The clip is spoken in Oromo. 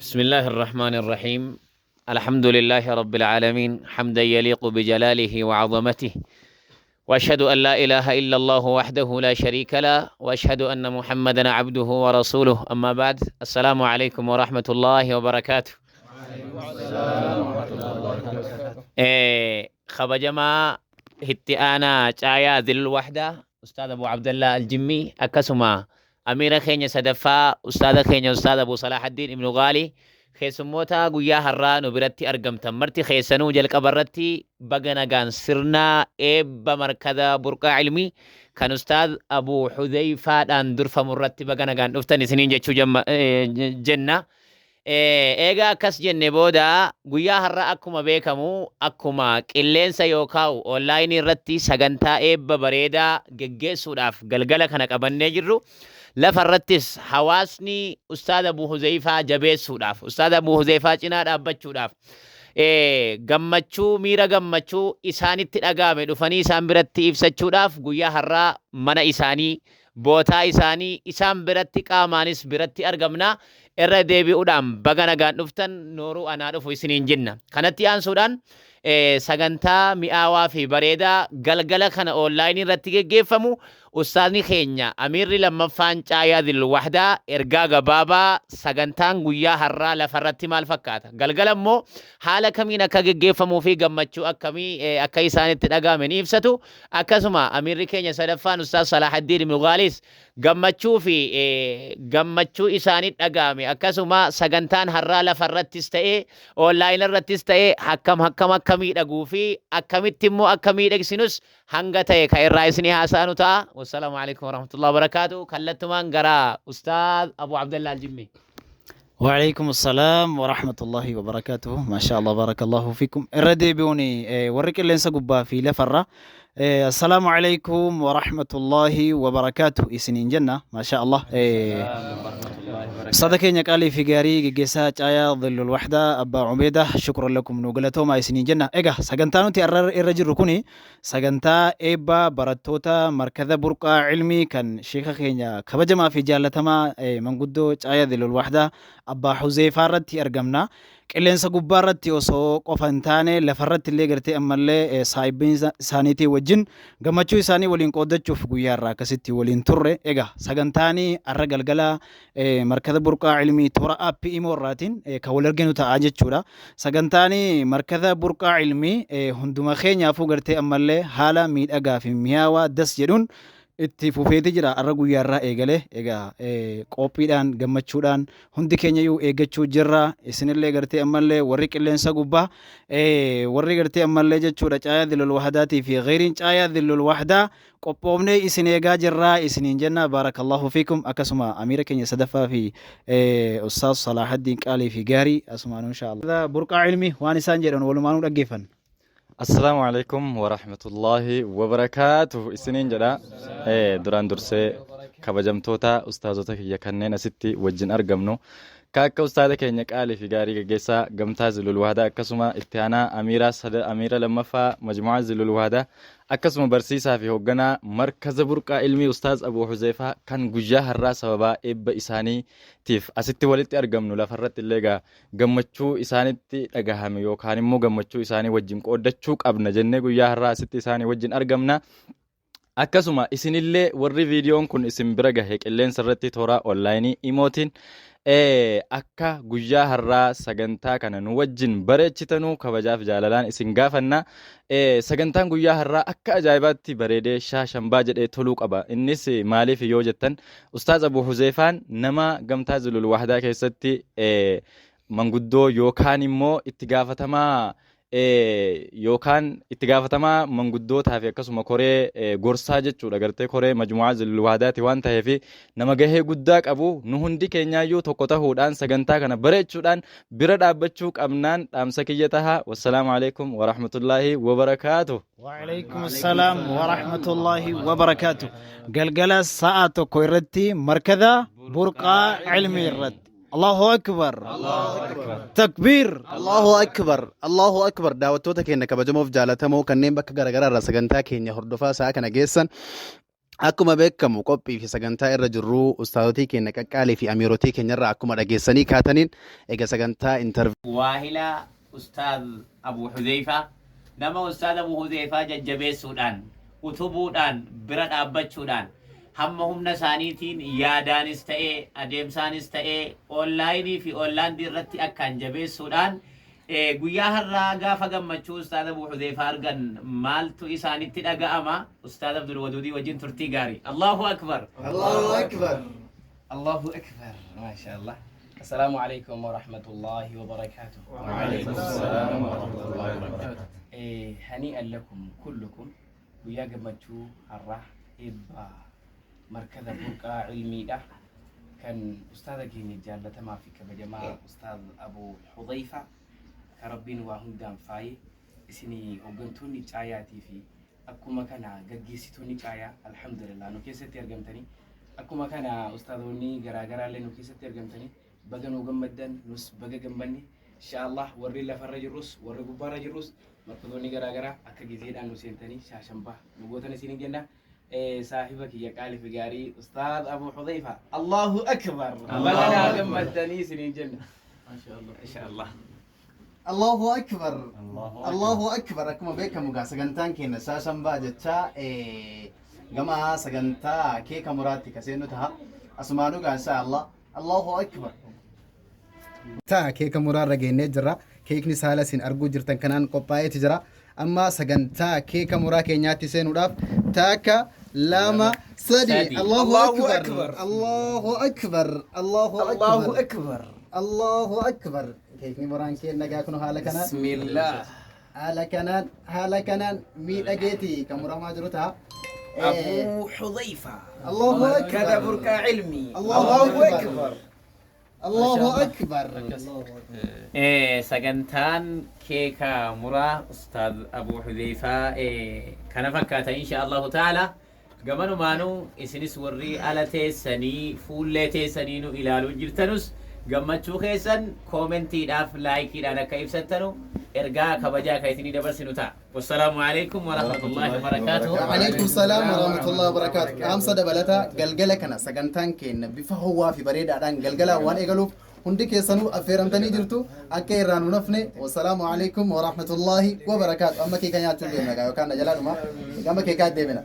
بسم الله الرحمن الرحيم. الحمد لله رب العالمين حمدا يليق بجلاله وعظمته، وأشهد أن لا إله إلا الله وحده لا شريك له، وأشهد أن محمدا عبده ورسوله. أما بعد، السلام عليكم ورحمة الله وبركاته. خبجما هتي شايا ذل الوحدة أستاذ أبو عبد الله الجمي أكسما أمير خينيا سدفا أستاذ خينيا أستاذ أبو صلاح الدين ابن غالي keessummoota guyyaa har'aa nu biratti argamtan marti keessanuu jalqabarratti baga nagaan sirna eebba markada burqaa ilmii kan ustaad Abu Hudhayfaadhaan durfamu irratti baga nagaan dhuftan isiniin jechuu jenna. Egaa akkas jenne booda guyyaa har'aa akkuma beekamu akkuma qilleensa yookaan onlaayinii irratti sagantaa eebba bareedaa geggeessuudhaaf galgala kana qabannee jirru. Lafarrattis hawaasni ustaad Abu Hudhayfaa jabeessuudhaaf, ustaad Abu Hudhayfaa cinaa dhaabbachuudhaaf gammachuu miira gammachuu isaanitti dhaga'ame dhufanii isaan biratti ibsachuudhaaf guyyaa har'aa mana isaanii bootaa isaanii isaan biratti qaamaanis biratti argamna. Irra deebi'uudhaan baga nagaan dhuftan nooruu anaa dhufu isiniin jenna. Kanatti aansuudhaan sagantaa mi'aawaa fi bareedaa galgala kana onlaayinii irratti geggeeffamu ustaadni keenya Amiirri lammaffaan Caayaa Dhil Wahdaa ergaa gabaabaa sagantaan guyyaa har'aa lafarratti maal fakkaata, galgala immoo haala kamiin akka geggeeffamuu fi gammachuu akkamii akka isaanitti dhaga'ame ni ibsatu. Akkasuma Amiirri keenya sadaffaan Ustaaz Salaahaddin Ibn Gaalis gammachuu fi gammachuu isaanitti dhaga'ame akkasuma sagantaan har'aa lafarrattis ta'ee onlaayinii irrattis ta'ee akkam akka miidhaguu fi akkamitti immoo akka miidhagsinus hanga ta'e kan irraa isinii haasa'anu ta'a. Wassalaamu alaikum warahmatullahi wabarakatuh. Kallattumaan gara Ustaaz Abu Abdallah Aljimmi. وعليكم السلام ورحمة الله وبركاته. ما شاء الله بارك الله فيكم. الردي بيوني ورك اللي نسقبها في لفرة. السلام عليكم ورحمة الله وبركاته. إسنين جنة ما شاء الله. صدقني قالي في جاري جسات آية ظل الوحدة أبا عبيدة شكرا لكم نقولتهم إسنين جنة. إجا سجنتانو تيرر الرجل ركوني سجنتا إبا برتوتا مركز برقع علمي كان شيخ خينيا كبجما في جالتما من قدو آية ظل الوحدة أبا حذيفة رتي أرجمنا qilleensa gubbaarratti osoo qofan taane lafarratti illee gartee ammallee saayibbiin isaaniitii wajjin gammachuu isaanii waliin qoodachuuf guyyaa irraa akkasitti waliin turre. Egaa sagantaanii har'a galgala markaza burqaa ilmii toora aappii imoo irraatiin kan wal arginu ta'a jechuudha. Sagantaanii markaza burqaa ilmii hunduma keenyaafuu gartee ammallee haala miidhagaa fi mi'aawaa das jedhuun itti fufeeti jira. Har'a guyyaa irraa eegalee egaa qophiidhaan gammachuudhaan hundi keenya iyyuu eeggachuu jirra. Isinillee gartee ammallee warri qilleensa gubbaa warri gartee ammallee jechuudha Caayaa Dhil Wahdaatii fi gheeriin Caayaa Dhil Wahdaa qophoofnee isin eegaa jirra isiniin jenna. Baarakallahu fiikum. Akkasuma amiira keenya sadaffaa fi Ustaaz Salaahaddin qaalii fi gaarii asumaan inshaallah burqaa ilmi waan isaan jedhan walumaan dhaggeeffanna. السلام عليكم ورحمة الله وبركاته. إسنين جدا دران درسي كبجمتوتا أستاذوتا كي يكنين ستي وجن أرقمنو كاكا أستاذة كي نقالي في غاري جيسا قمتاز للوهدة كسما اتهانا أميرة لما فا مجموعة للوهدة akkasuma barsiisaa fi hoogganaa markaza burqaa ilmii ustaaz Abu Hudhayfaa kan guyyaa har'aa sababa eebba isaaniitiif asitti walitti argamnu lafarratti illee gammachuu isaanitti dhagahame yookaan immoo gammachuu isaanii wajjin qooddachuu qabna jennee guyyaa har'aa asitti isaanii wajjin argamna. Akkasuma isinillee warri viidiyoon kun isin bira gahe qilleensa irratti toora onlaayinii imootiin akka guyyaa har'aa sagantaa kana nu wajjin bareechitanuu kabajaaf jaalalaan isin gaafanna. Sagantaan guyyaa har'aa akka ajaa'ibaatti bareedee shaashambaa jedhee toluu qaba. Innis maaliif yoo jettan Ustaaz Abu Hudhayfaan nama gamtaa Dhil Wahdaa keessatti manguddoo yookaan immoo itti gaafatamaa yookaan itti gaafatamaa manguddootaa fi akkasuma koree gorsaa jechuudha. Gartee koree majmu'aa Dhil Wahdaati waan ta'eef nama gahee guddaa qabu. Nu hundi keenyaayyuu tokko tahuudhaan sagantaa kana bareechuudhaan bira dhaabbachuu qabnaan dhaamsa kiyya taha. Wassalaamu alaikum wa rahmatullahi wa barakaatuh. وعليكم السلام ورحمة الله وبركاته. قلقلة ساعة كويرتي مركزة برقع علمي الرد. الله أكبر تكبير الله أكبر الله أكبر دعوتك إنك بجموف جالتمو كنين بك غرغر رسغنتا كين يهردفا ساكن جيسن akkuma beekamu qophii fi sagantaa irra jirru ustaazotii keenya qaqqaalee fi amiirotii keenya irraa akkuma dhageessanii kaataniin egaa sagantaa interview واهلا أستاذ أبو حذيفة نما أستاذ أبو حذيفة ججبيس سودان وتبودان برد أبد سودان همهم نسانيتين يادان استئي أديمسان استئي أونلايني في أونلاين ديرتي أكان جبيس سودان guyyaa har'aa gaafa gammachuu ustaad Abu Hudhayfaa argan maaltu isaanitti dhaga'ama ustaad Abdul Waduudii wajjin turtii gaarii Allahu akbar Allahu akbar Allahu akbar ma sha Allah السلام عليكم ورحمة الله وبركاته. وعليكم السلام ورحمة الله وبركاته. هنيئا لكم كلكم ويا جماعة الراح إبا مركز برقة علمي ده كان أستاذ كيني جالة ما في كبجماعة أستاذ أبو حذيفة كربين وهم دام فاي سني وجنتوني جاياتي في أكو مكانا جيسيتوني جايا الحمد لله نكيسة ترجمتني أكو مكانا أستاذوني جرا لأنه كيسة ترجمتني بغنو جمدن نص بغا جنبني إن شاء الله وري لا فرج الروس وري غبار الروس مركزوني غرا أكا جزيد أنو سنتني شاشمبا نبوتني سيني جنة صاحبك يا قالي في جاري أستاذ أبو حذيفة الله أكبر بغنا جمدني سيني جنة ما شاء الله إن شاء الله Allahu akbar Allahu akbar akkuma beekamu gaa sagantaan keenya shaashambaa jecha gama sagantaa keeka muraatti kaseenu taha asumaanu gaa insha Allah Allahu akbar taa keeka muraarra geennee jirra keekni saala isin arguu jirtan kanaan qophaa'eeti jira amma sagantaa keeka muraa keenyaatti seenuudhaaf taaka lama sadi Allahu akbar Allahu akbar Allahu akbar Allahu akbar keekni muraan keenya gaa kun haala kanaan بسم الله haala kanaan miidhageeti kan muramaa jiru ta'a أبو حذيفة Allahu مركز akbar برقة علمي Allahu akbar Allahu akbar sagantaan keeka muraa ustaad Abu Hudhayfaa kana fakkaata insha Allahu ta'ala gamanumaanuu isinis warri ala teessanii fuullee teessanii nu ilaaluu jirtanus gammachuu keessan koomentiidhaaf laayikiidhaan akka ibsattanu ergaa kabajaa ka isinii dabarsinu ta'a wassalaamu alaikum warahmatullahi wabarakaatuhu Alaykum salaam warahmatullahi wabarakatuh qaamsa dabalata galgala kana sagantaan keenya bifa hawwaa fi bareedaadhaan galgala waan eegaluuf hundi keessanuu affeeramtanii jirtu akka irraa nu nafne wassalaamu alaikum warahmatullahi wabarakatuh amma keeka nyaachuu deemna yookaan na jalaa dhuma gama keekaa deemina